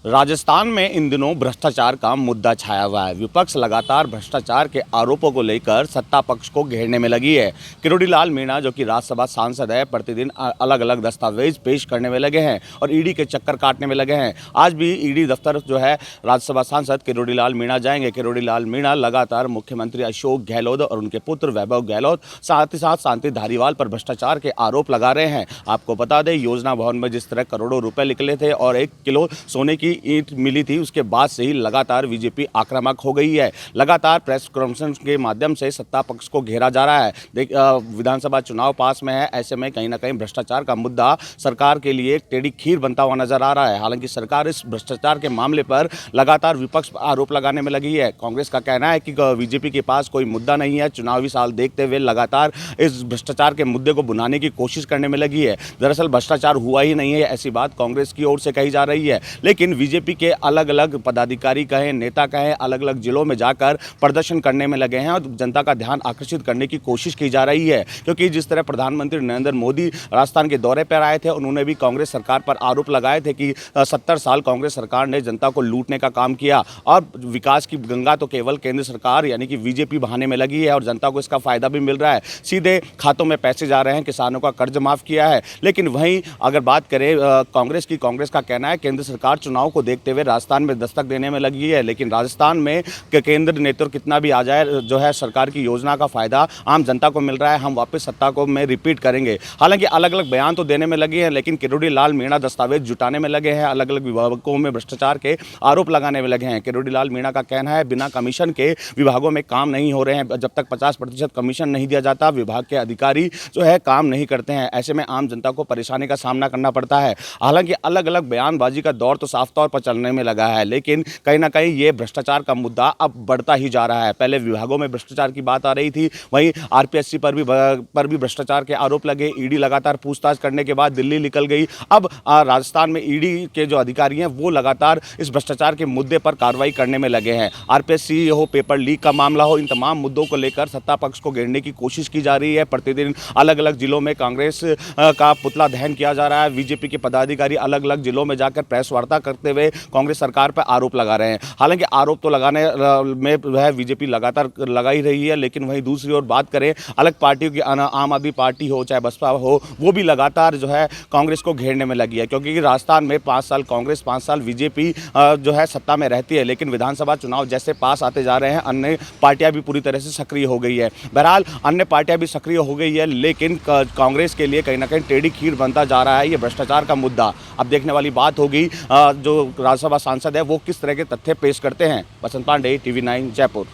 राजस्थान में इन दिनों भ्रष्टाचार का मुद्दा छाया हुआ है। विपक्ष लगातार भ्रष्टाचार के आरोपों को लेकर सत्ता पक्ष को घेरने में लगी है। किरोड़ी लाल मीणा, जो कि राज्यसभा सांसद है, प्रतिदिन अलग अलग दस्तावेज पेश करने में लगे हैं और ईडी के चक्कर काटने में लगे हैं। आज भी ईडी दफ्तर जो है राज्यसभा सांसद किरोड़ी लाल मीणा जाएंगे। किरोड़ी लाल मीणा लगातार मुख्यमंत्री अशोक गहलोत और उनके पुत्र वैभव गहलोत, साथ ही साथ शांति धारीवाल पर भ्रष्टाचार के आरोप लगा रहे हैं। आपको बता दें, योजना भवन में जिस तरह करोड़ों रुपए निकले थे और 1 किलो सोने की ईंट मिली थी, उसके बाद से ही लगातार बीजेपी आक्रामक हो गई है। लगातार प्रेस कॉन्फ्रेंस के माध्यम से सत्ता पक्ष को घेरा जा रहा है। विधानसभा चुनाव पास में है, ऐसे में कहीं ना कहीं भ्रष्टाचार का मुद्दा सरकार के लिए एक टेढ़ी खीर बनता हुआ नजर आ रहा है। हालांकि सरकार इस भ्रष्टाचार के मामले पर लगातार विपक्ष आरोप लगाने में लगी है। कांग्रेस का कहना है कि बीजेपी के पास कोई मुद्दा नहीं है। चुनावी साल देखते हुए लगातार इस भ्रष्टाचार के मुद्दे को भुनाने की कोशिश करने में लगी है। दरअसल भ्रष्टाचार हुआ ही नहीं है, ऐसी बात कांग्रेस की ओर से कही जा रही है। लेकिन बीजेपी के अलग अलग पदाधिकारी कहें, नेता कहें, अलग अलग जिलों में जाकर प्रदर्शन करने में लगे हैं और जनता का ध्यान आकर्षित करने की कोशिश की जा रही है। क्योंकि जिस तरह प्रधानमंत्री नरेंद्र मोदी राजस्थान के दौरे पर आए थे, उन्होंने भी कांग्रेस सरकार पर आरोप लगाए थे कि 70 साल कांग्रेस सरकार ने जनता को लूटने का काम किया और विकास की गंगा तो केवल केंद्र सरकार यानी कि बीजेपी बहाने में लगी है और जनता को इसका फायदा भी मिल रहा है। सीधे खातों में पैसे जा रहे हैं, किसानों का कर्ज माफ किया है। लेकिन वहीं अगर बात करें कांग्रेस का कहना है केंद्र सरकार चुनाव को देखते हुए राजस्थान में दस्तक देने में लगी है। लेकिन राजस्थान में केंद्र नेतृत्व कितना भी आ जाए, जो है सरकार की योजना का फायदा आम जनता को मिल रहा है, हम वापस सत्ता को में रिपीट करेंगे। हालांकि अलग अलग बयान तो देने में लगे हैं, लेकिन किरोड़ी लाल मीणा दस्तावेज जुटाने में लगे हैं, अलग अलग विभागों में भ्रष्टाचार के आरोप लगाने में लगे हैं। किरोड़ी लाल मीणा का कहना है बिना कमीशन के विभागों में काम नहीं हो रहे हैं। जब तक 50% कमीशन नहीं दिया जाता, विभाग के अधिकारी जो है काम नहीं करते हैं। ऐसे में आम जनता को परेशानी का सामना करना पड़ता है। हालांकि अलग अलग बयानबाजी का दौर तो साफ तौर पर चलने में लगा है, लेकिन कहीं ना कहीं ये भ्रष्टाचार का मुद्दा अब बढ़ता ही जा रहा है। पहले विभागों में भ्रष्टाचार की बात आ रही थी, वहीं आरपीएससी पर भी भ्रष्टाचार के आरोप लगे। ईडी लगातार पूछताछ करने के बाद दिल्ली निकल गई। अब राजस्थान में ईडी के जो अधिकारी हैं वो लगातार इस भ्रष्टाचार के मुद्दे पर कार्रवाई करने में लगे हैं। आरपीएससी हो, पेपर लीक का मामला हो, इन तमाम मुद्दों को लेकर सत्ता पक्ष को घेरने की कोशिश की जा रही है। प्रतिदिन अलग अलग जिलों में कांग्रेस का पुतला दहन किया जा रहा है। बीजेपी के पदाधिकारी अलग अलग जिलों में जाकर प्रेस वार्ता करते हुए कांग्रेस सरकार पर आरोप लगा रहे हैं। हालांकि आरोप तो लगाने में वह बीजेपी लगातार लगा ही रही है, लेकिन वहीं दूसरी ओर बात करें अलग पार्टियों की, आम आदमी पार्टी हो चाहे बसपा हो, वो भी लगातार जो है कांग्रेस को घेरने में लगी है। क्योंकि राजस्थान में 5 साल कांग्रेस, 5 साल बीजेपी जो है सत्ता में रहती है, लेकिन विधानसभा चुनाव जैसे पास आते जा रहे हैं, अन्य पार्टियां भी पूरी तरह से सक्रिय हो गई है। बहरहाल अन्य पार्टियां भी सक्रिय हो गई है, लेकिन कांग्रेस के लिए कहीं ना कहीं टेढ़ी खीर बनता जा रहा है ये भ्रष्टाचार का मुद्दा। अब देखने वाली बात होगी जो राज्यसभा सांसद है वो किस तरह के तथ्य पेश करते हैं। बसंत पांडे, TV9 जयपुर।